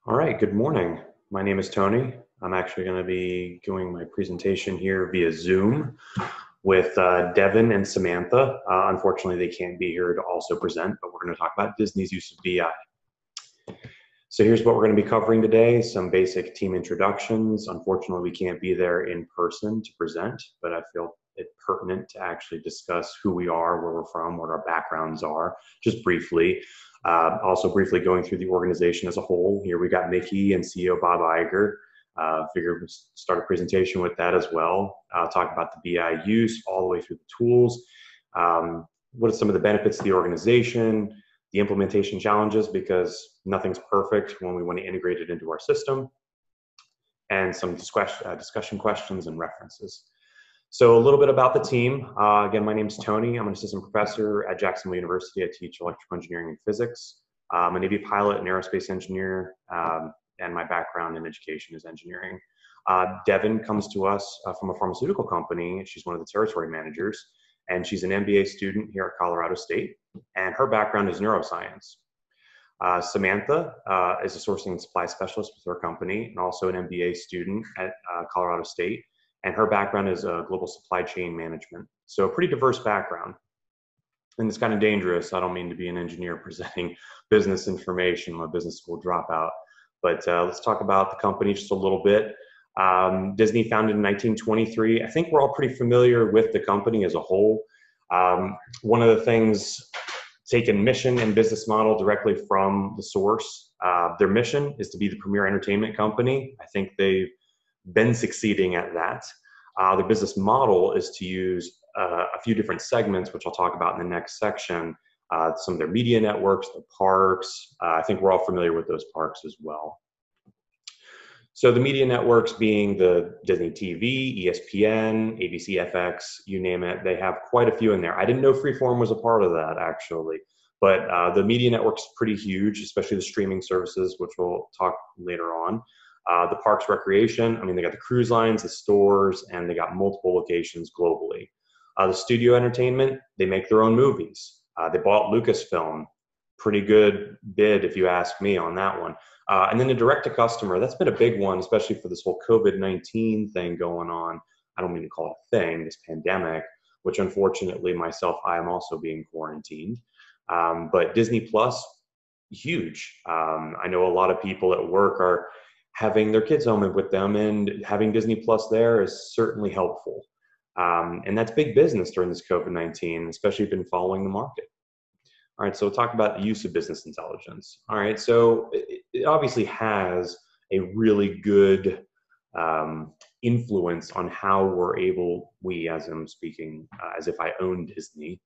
All right, good morning. My name is Tony. I'm actually going to be doing my presentation here via Zoom with Devin and Samantha. Unfortunately, they can't be here to also present, but we're going to talk about Disney's use of BI. So here's what we're going to be covering today, some basic team introductions. Unfortunately, we can't be there in person to present, but I feel it pertinent to actually discuss who we are, where we're from, what our backgrounds are, just briefly. Also briefly going through the organization as a whole. Here we got Mickey and CEO Bob Iger. Figured we'll start a presentation with that as well. Talk about the BI use all the way through the tools. What are some of the benefits to the organization? The implementation challenges, because nothing's perfect when we want to integrate it into our system, and some discussion questions and references. So a little bit about the team. Again, my name is Tony. I'm an assistant professor at Jacksonville University. I teach electrical engineering and physics. I'm a Navy pilot and aerospace engineer, and my background in education is engineering. Devin comes to us from a pharmaceutical company. She's one of the territory managers, and she's an MBA student here at Colorado State, and her background is neuroscience. Samantha is a sourcing and supply specialist with her company, and also an MBA student at Colorado State, and her background is global supply chain management. So a pretty diverse background. And it's kind of dangerous. I don't mean to be an engineer presenting business information. I'm a business school dropout. But let's talk about the company just a little bit. Disney founded in 1923. I think we're all pretty familiar with the company as a whole. One of the things, taking mission and business model directly from the source. Their mission is to be the premier entertainment company. I think they've been succeeding at that. Their business model is to use a few different segments, which I'll talk about in the next section. Some of their media networks, the parks. I think we're all familiar with those parks as well. So the media networks being the Disney TV, ESPN, ABC FX, you name it, they have quite a few in there. I didn't know Freeform was a part of that, actually. But the media network's pretty huge, especially the streaming services, which we'll talk later on. The parks recreation, I mean, they got the cruise lines, the stores, and they got multiple locations globally. The studio entertainment, they make their own movies. They bought Lucasfilm. Pretty good bid, if you ask me, on that one. And then the direct-to-customer, that's been a big one, especially for this whole COVID-19 thing going on. I don't mean to call it a thing, this pandemic, which unfortunately myself, I am also being quarantined. But Disney Plus, huge. I know a lot of people at work are having their kids home with them, and having Disney Plus there is certainly helpful. And that's big business during this COVID-19, especially if you've been following the market. All right, so we'll talk about the use of business intelligence. All right, so it obviously has a really good influence on how we're able, we as I'm speaking, as if I own Disney,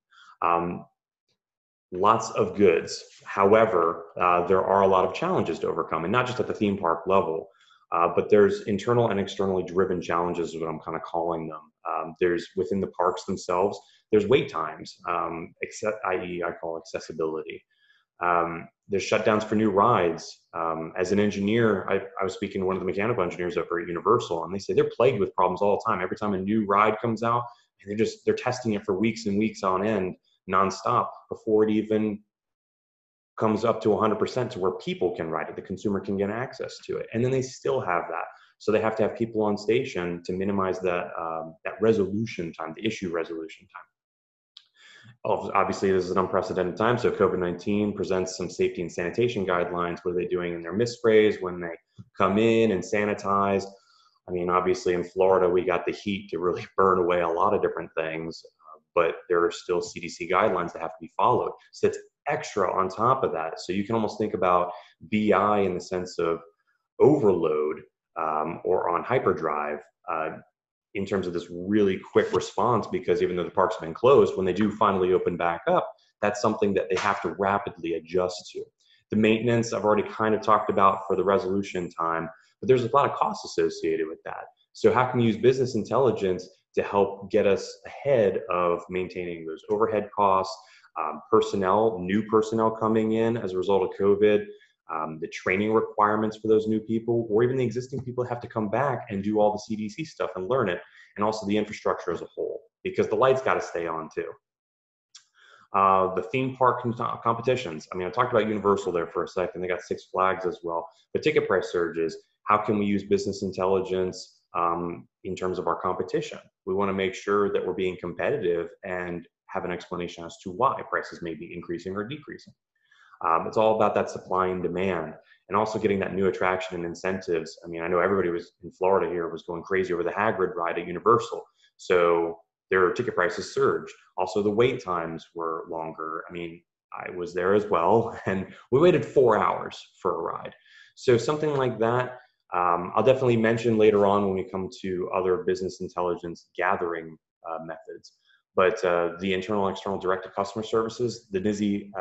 lots of goods. However, there are a lot of challenges to overcome, and not just at the theme park level, but there's internal and externally driven challenges, is what I'm kind of calling them. There's within the parks themselves, there's wait times, i.e. I call accessibility. There's shutdowns for new rides. As an engineer, I was speaking to one of the mechanical engineers over at Universal, and they say they're plagued with problems all the time. Every time a new ride comes out, and they're testing it for weeks and weeks on end, nonstop, before it even comes up to 100% to where people can ride it, the consumer can get access to it. And then they still have that. So they have to have people on station to minimize that resolution time, the issue resolution time. Obviously, this is an unprecedented time, so COVID-19 presents some safety and sanitation guidelines. What are they doing in their mist sprays when they come in and sanitize? I mean, obviously in Florida, we got the heat to really burn away a lot of different things, but there are still CDC guidelines that have to be followed. So it's extra on top of that. So you can almost think about BI in the sense of overload or on hyperdrive in terms of this really quick response, because even though the parks have been closed, when they do finally open back up, that's something that they have to rapidly adjust to. The maintenance, I've already kind of talked about for the resolution time, but there's a lot of costs associated with that. So how can you use business intelligence to help get us ahead of maintaining those overhead costs, personnel, new personnel coming in as a result of COVID, the training requirements for those new people, or even the existing people have to come back and do all the CDC stuff and learn it, and also the infrastructure as a whole, because the lights got to stay on too. The theme park competitions. I mean, I talked about Universal there for a second. They got Six Flags as well. The ticket price surges. How can we use business intelligence in terms of our competition? We want to make sure that we're being competitive and have an explanation as to why prices may be increasing or decreasing. It's all about that supply and demand, and also getting that new attraction and incentives. I mean, I know everybody was in Florida here was going crazy over the Hagrid ride at Universal. So their ticket prices surged. Also, the wait times were longer. I mean, I was there as well, and we waited 4 hours for a ride. So something like that, I'll definitely mention later on when we come to other business intelligence gathering methods. But the internal, external, direct to customer services, the Disney,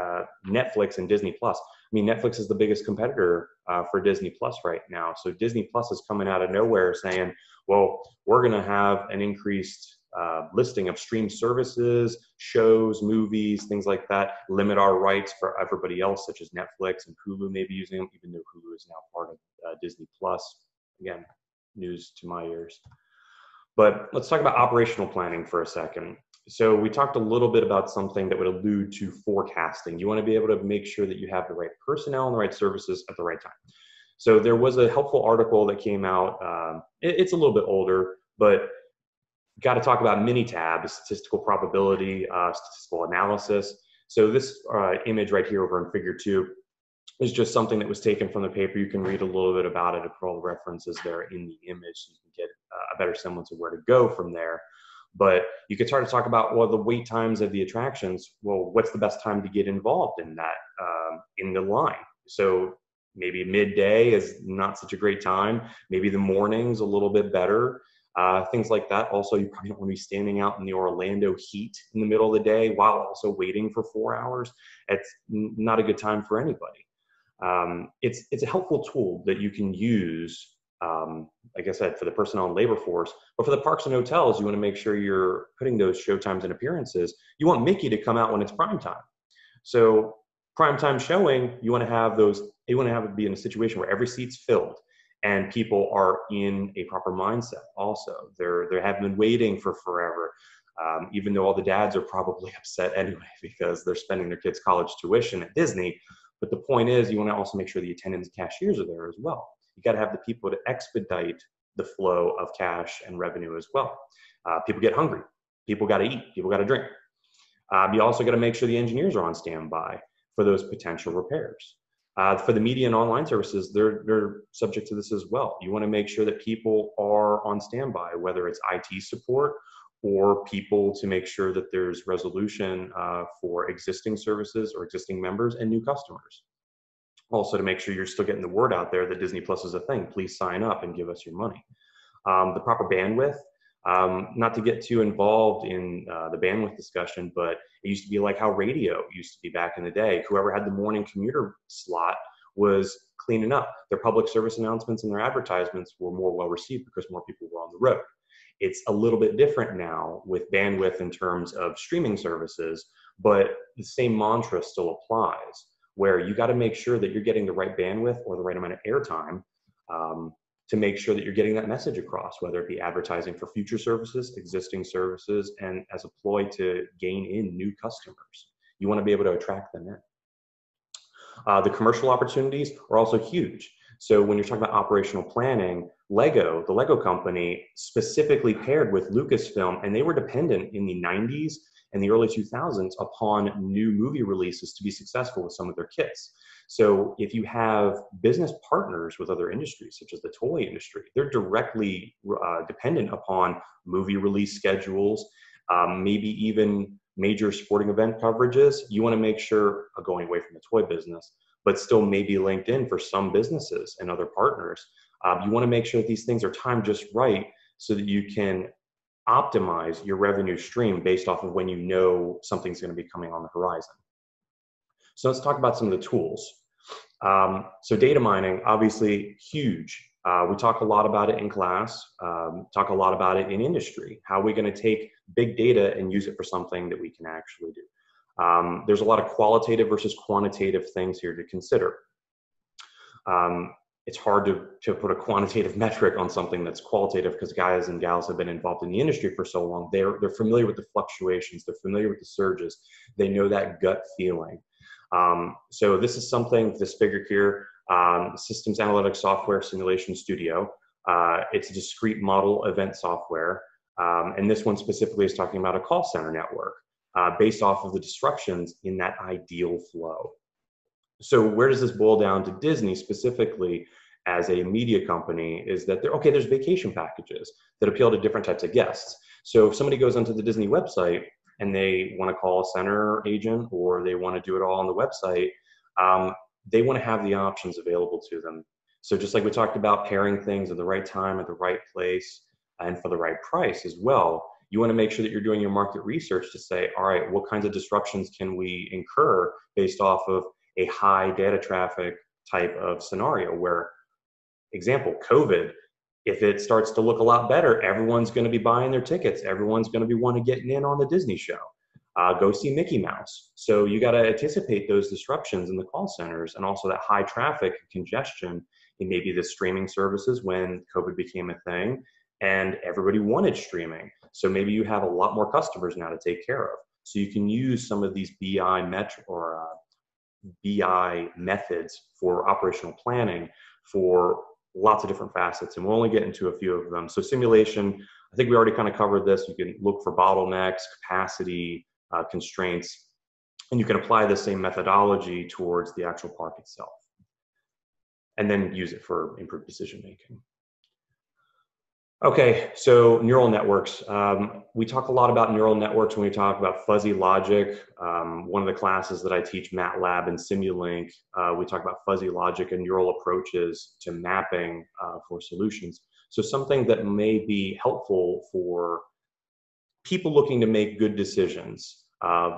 Netflix, and Disney Plus. I mean, Netflix is the biggest competitor for Disney Plus right now. So Disney Plus is coming out of nowhere saying, well, we're going to have an increased listing of stream services, shows, movies, things like that, limit our rights for everybody else, such as Netflix and Hulu may be using them, even though Hulu is now part of Disney Plus. Again, news to my ears. But let's talk about operational planning for a second. So we talked a little bit about something that would allude to forecasting. You want to be able to make sure that you have the right personnel and the right services at the right time. So there was a helpful article that came out. It's a little bit older, but got to talk about Minitab, statistical probability, statistical analysis. So this image right here over in figure 2 is just something that was taken from the paper. You can read a little bit about it. I put all the references there in the image so you can get a better semblance of where to go from there. But you could start to talk about, well, the wait times of the attractions. Well, what's the best time to get involved in that, in the line? So maybe midday is not such a great time. Maybe the morning's a little bit better. Things like that. Also, you probably don't want to be standing out in the Orlando heat in the middle of the day while also waiting for 4 hours. It's not a good time for anybody. It's a helpful tool that you can use, like I said, for the personnel and labor force, but for the parks and hotels, you want to make sure you're putting those show times and appearances. You want Mickey to come out when it's prime time. So prime time showing, you want to have it be in a situation where every seat's filled and people are in a proper mindset. Also, they have been waiting for forever. Even though all the dads are probably upset anyway because they're spending their kids' college tuition at Disney. But the point is, you want to also make sure the attendants and cashiers are there as well. You got to have the people to expedite the flow of cash and revenue as well. People get hungry. People got to eat. People got to drink. You also got to make sure the engineers are on standby for those potential repairs. For the media and online services, they're subject to this as well. You want to make sure that people are on standby, whether it's IT support or people to make sure that there's resolution for existing services or existing members and new customers. Also to make sure you're still getting the word out there that Disney Plus is a thing. Please sign up and give us your money. The proper bandwidth, not to get too involved in the bandwidth discussion, but it used to be like how radio used to be back in the day. Whoever had the morning commuter slot was cleaning up. Their public service announcements and their advertisements were more well received because more people were on the road. It's a little bit different now with bandwidth in terms of streaming services, but the same mantra still applies, where you got to make sure that you're getting the right bandwidth or the right amount of airtime to make sure that you're getting that message across, whether it be advertising for future services, existing services, and as a ploy to gain in new customers. You want to be able to attract them in. The commercial opportunities are also huge. So when you're talking about operational planning, the Lego company specifically paired with Lucasfilm, and they were dependent in the 90s and the early 2000s upon new movie releases to be successful with some of their kits. So if you have business partners with other industries, such as the toy industry, they're directly dependent upon movie release schedules, maybe even major sporting event coverages. You want to make sure, going away from the toy business, but still maybe linked in for some businesses and other partners. You want to make sure that these things are timed just right so that you can optimize your revenue stream based off of when you know something's going to be coming on the horizon. So let's talk about some of the tools. So data mining, obviously huge. We talk a lot about it in class, talk a lot about it in industry. How are we going to take big data and use it for something that we can actually do? There's a lot of qualitative versus quantitative things here to consider. it's hard to put a quantitative metric on something that's qualitative, because guys and gals have been involved in the industry for so long. They're familiar with the fluctuations. They're familiar with the surges. They know that gut feeling. So this is something, this figure here, Systems Analytics Software Simulation Studio. It's a discrete model event software. And this one specifically is talking about a call center network based off of the disruptions in that ideal flow. So where does this boil down to Disney specifically as a media company is that there's vacation packages that appeal to different types of guests. So if somebody goes onto the Disney website and they want to call a center agent, or they want to do it all on the website, they want to have the options available to them. So just like we talked about pairing things at the right time, at the right place, and for the right price as well, you want to make sure that you're doing your market research to say, all right, what kinds of disruptions can we incur based off of a high data traffic type of scenario where, example, COVID, if it starts to look a lot better, everyone's going to be buying their tickets. Everyone's going to be wanting to get in on the Disney show. Go see Mickey Mouse. So you got to anticipate those disruptions in the call centers, and also that high traffic congestion in maybe the streaming services when COVID became a thing and everybody wanted streaming. So maybe you have a lot more customers now to take care of. So you can use some of these BI methods for operational planning for lots of different facets, and we'll only get into a few of them. So simulation, I think we already kind of covered this. You can look for bottlenecks, capacity, constraints, and you can apply the same methodology towards the actual park itself, and then use it for improved decision making. Okay, so neural networks. We talk a lot about neural networks when we talk about fuzzy logic. One of the classes that I teach, MATLAB and Simulink, we talk about fuzzy logic and neural approaches to mapping for solutions. So something that may be helpful for people looking to make good decisions,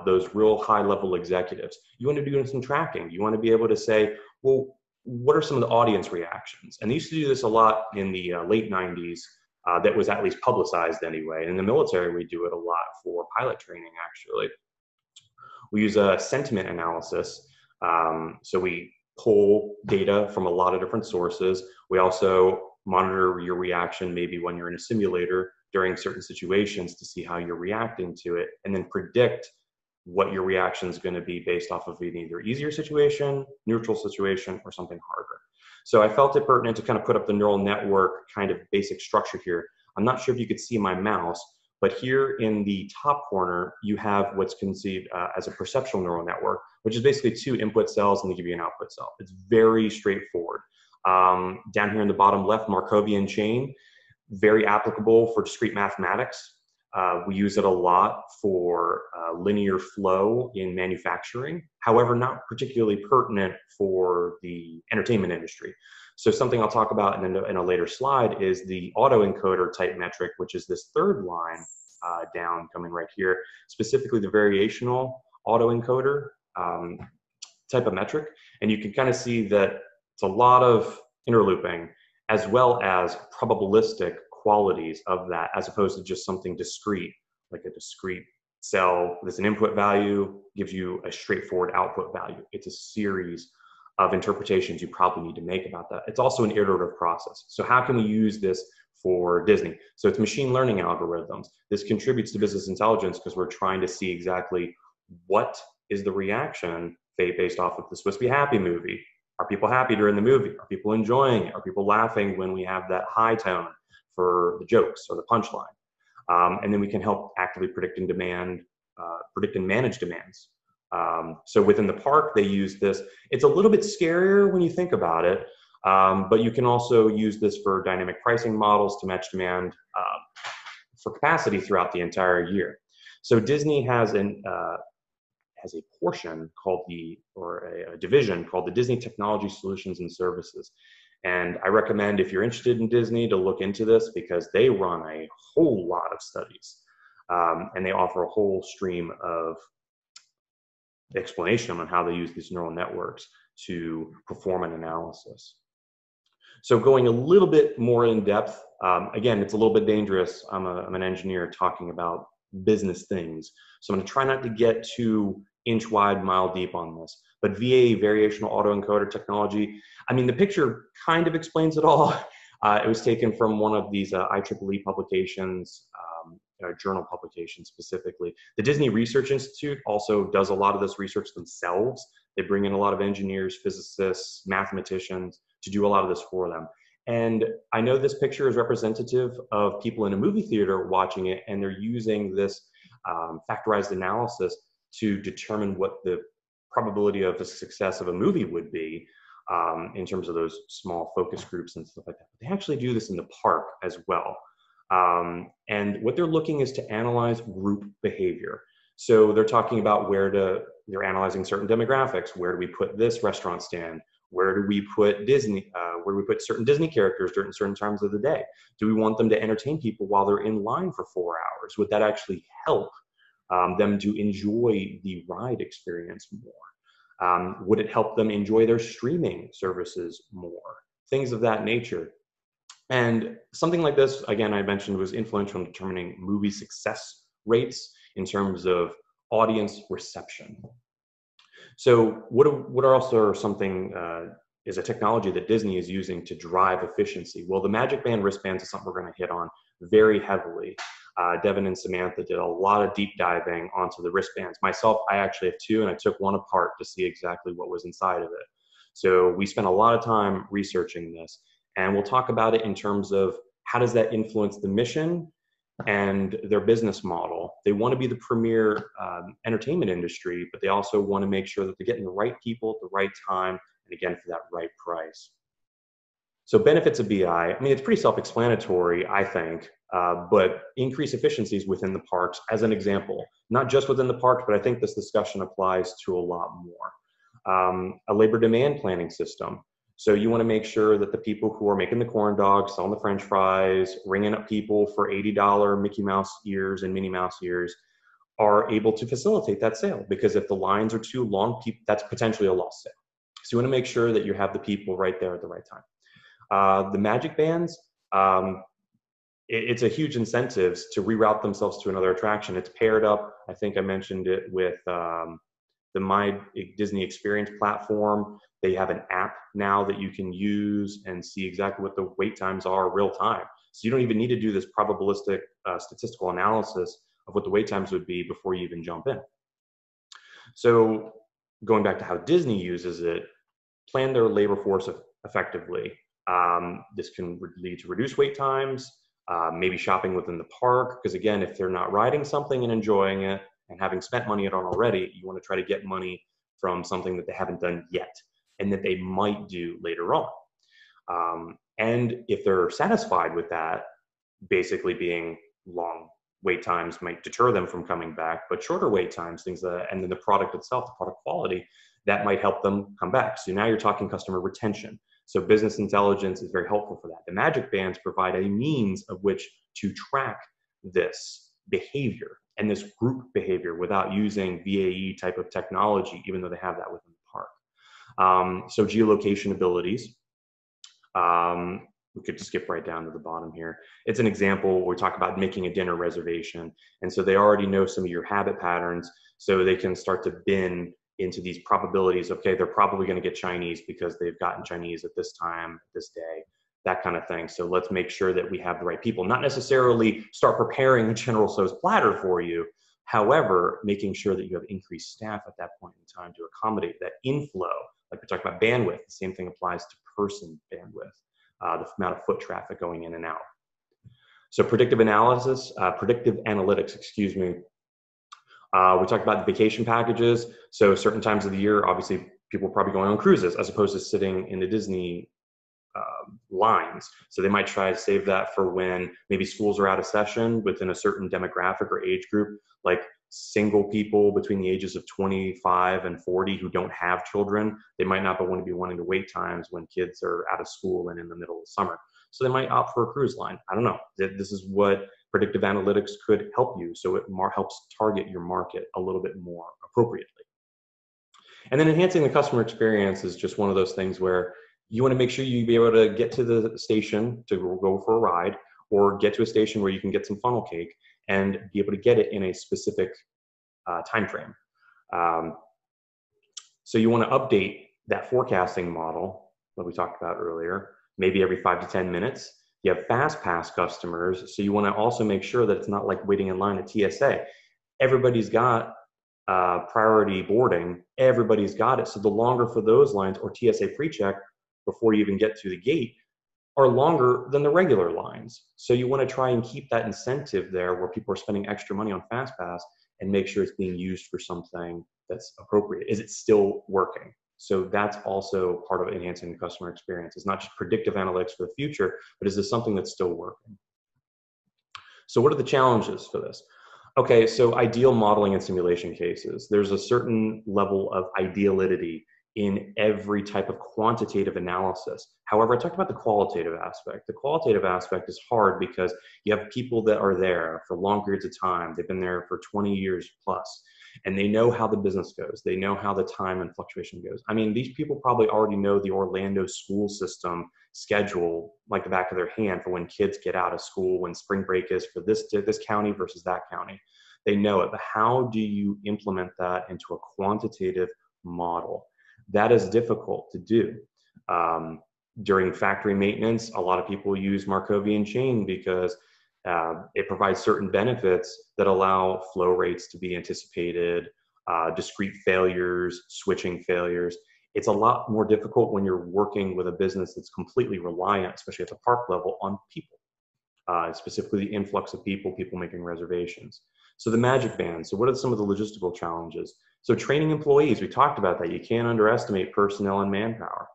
those real high-level executives. You want to be doing some tracking. You want to be able to say, well, what are some of the audience reactions? And they used to do this a lot in the late 90s. That was at least publicized anyway. In the military, we do it a lot for pilot training, actually. We use a sentiment analysis. So we pull data from a lot of different sources. We also monitor your reaction maybe when you're in a simulator during certain situations to see how you're reacting to it, and then predict what your reaction is going to be based off of an either easier situation, neutral situation, or something harder. So I felt it pertinent to kind of put up the neural network kind of basic structure here. I'm not sure if you could see my mouse, but here in the top corner, you have what's conceived as a perceptual neural network, which is basically two input cells and they give you an output cell. It's very straightforward. Down here in the bottom left, Markovian chain, very applicable for discrete mathematics. We use it a lot for linear flow in manufacturing, however, not particularly pertinent for the entertainment industry. So something I'll talk about in a later slide is the autoencoder type metric, which is this third line down coming right here, specifically the variational autoencoder type of metric. And you can kind of see that it's a lot of interlooping as well as probabilistic qualities of that, as opposed to just something discrete, like a discrete cell with an input value gives you a straightforward output value. It's a series of interpretations you probably need to make about that. It's also an iterative process. So how can we use this for Disney? So it's machine learning algorithms. This contributes to business intelligence because we're trying to see exactly what is the reaction based off of the Supposed to Be Happy movie. Are people happy during the movie? Are people enjoying it? Are people laughing when we have that high tone for the jokes or the punchline? And then we can help actively predict and manage demands. So within the park, they use this. It's a little bit scarier when you think about it, but you can also use this for dynamic pricing models to match demand for capacity throughout the entire year. So Disney has a portion called a division called the Disney Technology Solutions and Services. And I recommend, if you're interested in Disney, to look into this because they run a whole lot of studies and they offer a whole stream of explanation on how they use these neural networks to perform an analysis. So going a little bit more in depth, again, it's a little bit dangerous. I'm an engineer talking about business things. So I'm going to try not to get too inch wide, mile deep on this. But VA, variational autoencoder technology, I mean, the picture kind of explains it all. It was taken from one of these IEEE publications, journal publications specifically. The Disney Research Institute also does a lot of this research themselves. They bring in a lot of engineers, physicists, mathematicians to do a lot of this for them. And I know this picture is representative of people in a movie theater watching it, and they're using this factorized analysis to determine what the probability of the success of a movie would be in terms of those small focus groups and stuff like that. But they actually do this in the park as well. And what they're looking is to analyze group behavior. So they're talking about they're analyzing certain demographics. Where do we put this restaurant stand? Where do we put Disney? Where do we put certain Disney characters during certain times of the day? Do we want them to entertain people while they're in line for 4 hours? Would that actually help them to enjoy the ride experience more? Would it help them enjoy their streaming services more? Things of that nature. And something like this, again, I mentioned, was influential in determining movie success rates in terms of audience reception. So what are also something is a technology that Disney is using to drive efficiency? Well, the Magic Band wristbands is something we're going to hit on very heavily. Devin and Samantha did a lot of deep diving onto the wristbands. Myself, I actually have two, and I took one apart to see exactly what was inside of it. So we spent a lot of time researching this, and we'll talk about it in terms of how does that influence the mission and their business model. They want to be the premier entertainment industry, but they also want to make sure that they're getting the right people at the right time, and again, for that right price. So benefits of BI, I mean, it's pretty self-explanatory, I think, but increase efficiencies within the parks as an example, not just within the parks, but I think this discussion applies to a lot more. A labor demand planning system. So you want to make sure that the people who are making the corn dogs, selling the French fries, ringing up people for $80 Mickey Mouse ears and Minnie Mouse ears are able to facilitate that sale. Because if the lines are too long, that's potentially a lost sale. So you want to make sure that you have the people right there at the right time. The Magic Bands, it's a huge incentive to reroute themselves to another attraction. It's paired up, I think I mentioned it, with the My Disney Experience platform. They have an app now that you can use and see exactly what the wait times are real time. So you don't even need to do this probabilistic statistical analysis of what the wait times would be before you even jump in. So going back to how Disney uses it, plan their labor force effectively. This can lead to reduced wait times, maybe shopping within the park, because again, if they're not riding something and enjoying it and having spent money on it already, you want to try to get money from something that they haven't done yet and that they might do later on. And if they're satisfied with that, basically being long wait times might deter them from coming back, but shorter wait times, things that, and then the product itself, the product quality, that might help them come back. So now you're talking customer retention. So business intelligence is very helpful for that. The Magic Bands provide a means of which to track this behavior and this group behavior without using VAE type of technology, even though they have that within the park. So geolocation abilities. We could skip right down to the bottom here. It's an example where we talk about making a dinner reservation. And so they already know some of your habit patterns, so they can start to bin into these probabilities. Okay, they're probably going to get Chinese because they've gotten Chinese at this time, this day, that kind of thing. So let's make sure that we have the right people, not necessarily start preparing a General Tso's platter for you. However, making sure that you have increased staff at that point in time to accommodate that inflow. Like we talked about bandwidth, the same thing applies to person bandwidth, the amount of foot traffic going in and out. So predictive analytics, excuse me. We talked about the vacation packages. So certain times of the year, obviously people are probably going on cruises as opposed to sitting in the Disney lines. So they might try to save that for when maybe schools are out of session within a certain demographic or age group, like single people between the ages of 25 and 40 who don't have children. They might not want to be wanting to wait times when kids are out of school and in the middle of summer. So they might opt for a cruise line. I don't know. This is what predictive analytics could help you. So it helps target your market a little bit more appropriately. And then enhancing the customer experience is just one of those things where you want to make sure you be able to get to the station to go for a ride, or get to a station where you can get some funnel cake and be able to get it in a specific time frame. So you want to update that forecasting model that we talked about earlier, maybe every 5 to 10 minutes. You have fast pass customers, so you want to also make sure that it's not like waiting in line at TSA. Everybody's got priority boarding, everybody's got it. So the longer for those lines, or TSA pre-check before you even get to the gate, are longer than the regular lines. So you want to try and keep that incentive there where people are spending extra money on FastPass and make sure it's being used for something that's appropriate. Is it still working? So that's also part of enhancing the customer experience. It's not just predictive analytics for the future, but is this something that's still working? So what are the challenges for this? Okay, so ideal modeling and simulation cases. There's a certain level of ideality in every type of quantitative analysis. However, I talked about the qualitative aspect. The qualitative aspect is hard because you have people that are there for long periods of time. They've been there for 20 years plus, and they know how the business goes. They know how the time and fluctuation goes. I mean, these people probably already know the Orlando school system schedule like the back of their hand for when kids get out of school, when spring break is for this county versus that county. They know it, but how do you implement that into a quantitative model? That is difficult to do. During factory maintenance, a lot of people use Markovian chain because it provides certain benefits that allow flow rates to be anticipated, discrete failures, switching failures. It's a lot more difficult when you're working with a business that's completely reliant, especially at the park level, on people, specifically the influx of people making reservations. So the Magic Band. So what are some of the logistical challenges? So training employees, we talked about that. You can't underestimate personnel and manpower.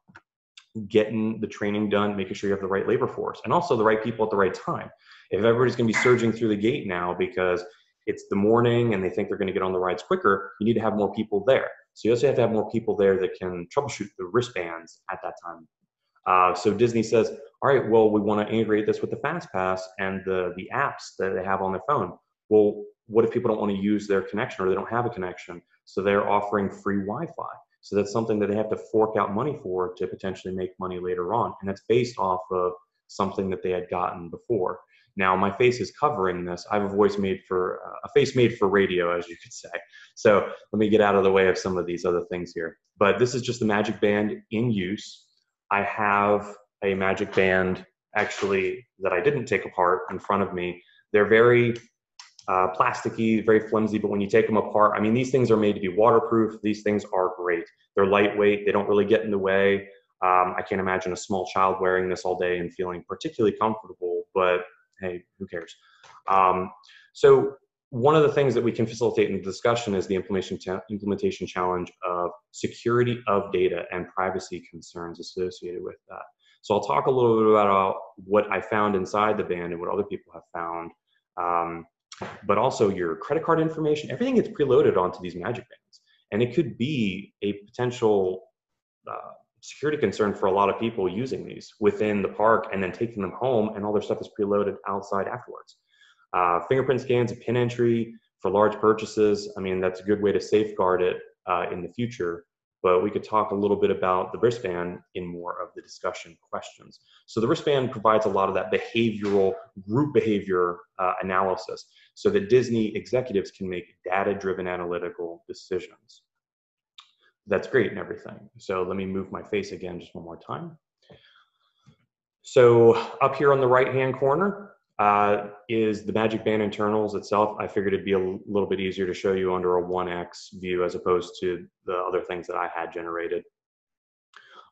Getting the training done, making sure you have the right labor force, and also the right people at the right time. If everybody's going to be surging through the gate now because it's the morning and they think they're going to get on the rides quicker, you need to have more people there. So you also have to have more people there that can troubleshoot the wristbands at that time. So Disney says, all right, well, we want to integrate this with the FastPass and the apps that they have on their phone. Well, what if people don't want to use their connection or they don't have a connection? So they're offering free Wi-Fi. So that's something that they have to fork out money for to potentially make money later on. And that's based off of something that they had gotten before. Now my face is covering this. I have a face made for radio, as you could say. So let me get out of the way of some of these other things here. But this is just the Magic Band in use. I have a Magic Band actually that I didn't take apart in front of me. They're very plasticky, very flimsy, but when you take them apart, I mean, these things are made to be waterproof. These things are great. They're lightweight. They don't really get in the way. I can't imagine a small child wearing this all day and feeling particularly comfortable, but hey, who cares? So one of the things that we can facilitate in the discussion is the implementation challenge of security of data and privacy concerns associated with that. So I'll talk a little bit about what I found inside the band and what other people have found. But also your credit card information, everything gets preloaded onto these Magic Bands. And it could be a potential security concern for a lot of people using these within the park and then taking them home, and all their stuff is preloaded outside afterwards. Fingerprint scans and PIN entry for large purchases. I mean, that's a good way to safeguard it in the future. But we could talk a little bit about the wristband in more of the discussion questions. So the wristband provides a lot of that behavioral group behavior analysis so that Disney executives can make data-driven analytical decisions. That's great and everything. So let me move my face again just one more time. So up here on the right-hand corner is the Magic Band internals itself. I figured it'd be a little bit easier to show you under a 1x view as opposed to the other things that I had generated.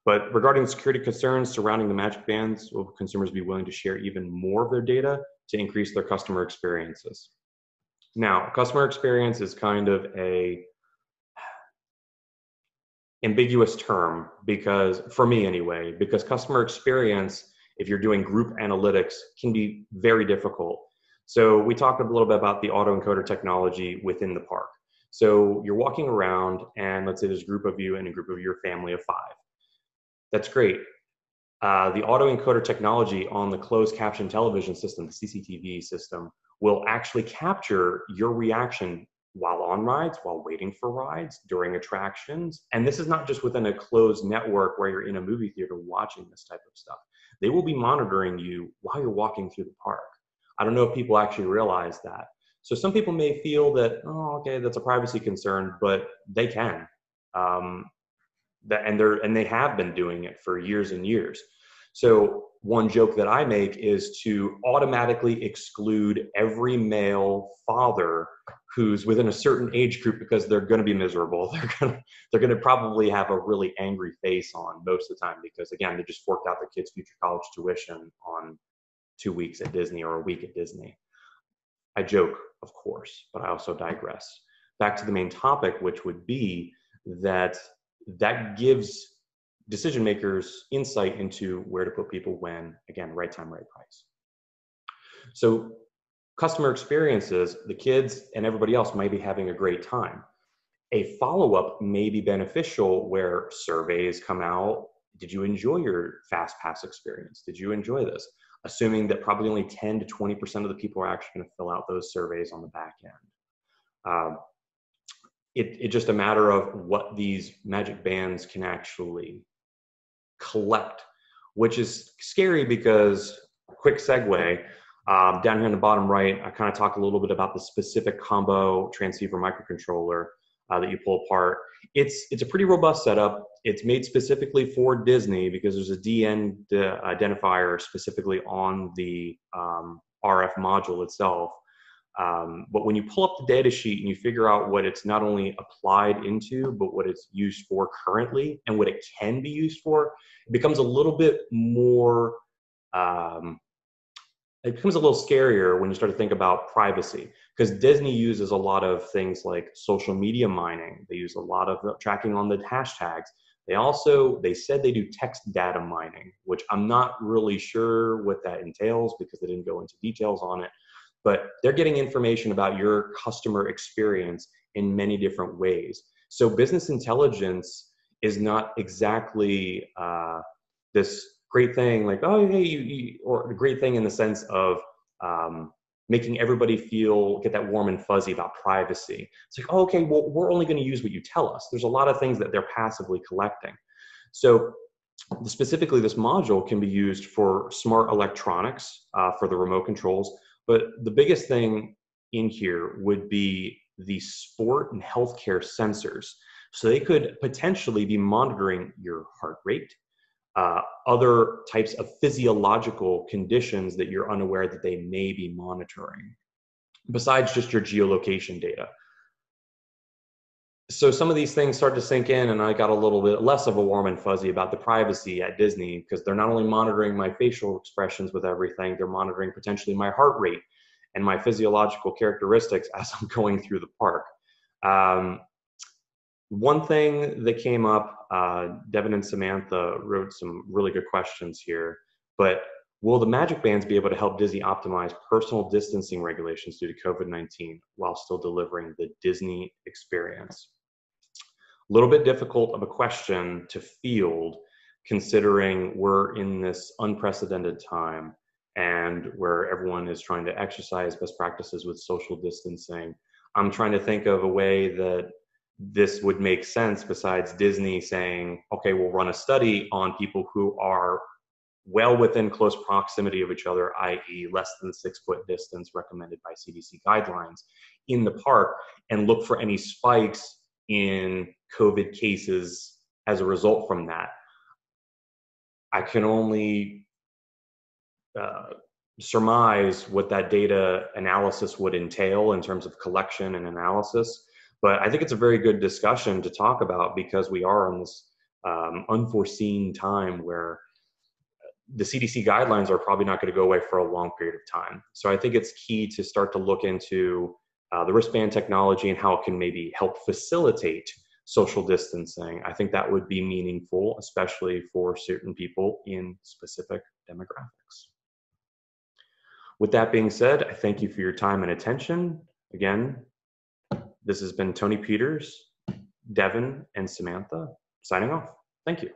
But regarding security concerns surrounding the Magic Bands, will consumers be willing to share even more of their data to increase their customer experiences? Now, customer experience is kind of a ambiguous term because, for me anyway, because customer experience, if you're doing group analytics, can be very difficult. So we talked a little bit about the autoencoder technology within the park. So you're walking around and let's say there's a group of you and a group of your family of 5. That's great. The autoencoder technology on the closed caption television system, the CCTV system, will actually capture your reaction while on rides, while waiting for rides, during attractions. And this is not just within a closed network where you're in a movie theater watching this type of stuff. They will be monitoring you while you're walking through the park. I don't know if people actually realize that. So some people may feel that, oh, okay, that's a privacy concern, but they can. and they have been doing it for years and years. So one joke that I make is to automatically exclude every male father who's within a certain age group, because they're going to be miserable. They're going to probably have a really angry face on most of the time, because again, they just forked out their kids' future college tuition on 2 weeks at Disney or a week at Disney. I joke, of course, but I also digress. Back to the main topic, which would be that gives decision makers insight into where to put people when, again, right time, right price. So customer experiences, the kids and everybody else might be having a great time. A follow-up may be beneficial where surveys come out. Did you enjoy your fast pass experience? Did you enjoy this? Assuming that probably only 10 to 20% of the people are actually going to fill out those surveys on the back end. It's just a matter of what these magic bands can actually collect, which is scary because, quick segue, down here in the bottom right, I kind of talk a little bit about the specific combo transceiver microcontroller that you pull apart. It's a pretty robust setup. It's made specifically for Disney because there's a DN identifier specifically on the RF module itself. But when you pull up the data sheet and you figure out what it's not only applied into, but what it's used for currently and what it can be used for, it becomes a little bit more, it becomes a little scarier when you start to think about privacy, because Disney uses a lot of things like social media mining. They use a lot of tracking on the hashtags. They said they do text data mining, which I'm not really sure what that entails because they didn't go into details on it. But they're getting information about your customer experience in many different ways. So business intelligence is not exactly this great thing like, oh, hey, or a great thing in the sense of making everybody get that warm and fuzzy about privacy. It's like, oh, okay, well, we're only going to use what you tell us. There's a lot of things that they're passively collecting. So specifically, this module can be used for smart electronics, for the remote controls. But the biggest thing in here would be the sport and healthcare sensors. So they could potentially be monitoring your heart rate, other types of physiological conditions that you're unaware that they may be monitoring, besides just your geolocation data. So some of these things start to sink in, and I got a little bit less of a warm and fuzzy about the privacy at Disney, because they're not only monitoring my facial expressions with everything, they're monitoring potentially my heart rate and my physiological characteristics as I'm going through the park. One thing that came up, Devin and Samantha wrote some really good questions here, but will the Magic Bands be able to help Disney optimize personal distancing regulations due to COVID-19 while still delivering the Disney experience? A little bit difficult of a question to field, considering we're in this unprecedented time and where everyone is trying to exercise best practices with social distancing. I'm trying to think of a way that this would make sense besides Disney saying, okay, we'll run a study on people who are well within close proximity of each other, i.e. less than 6 foot distance recommended by CDC guidelines in the park, and look for any spikes in COVID cases as a result from that. I can only surmise what that data analysis would entail in terms of collection and analysis. But I think it's a very good discussion to talk about, because we are in this unforeseen time where the CDC guidelines are probably not going to go away for a long period of time. So I think it's key to start to look into the wristband technology and how it can maybe help facilitate social distancing. I think that would be meaningful, especially for certain people in specific demographics. With that being said, I thank you for your time and attention. Again, this has been Tony Peters, Devin, and Samantha signing off. Thank you.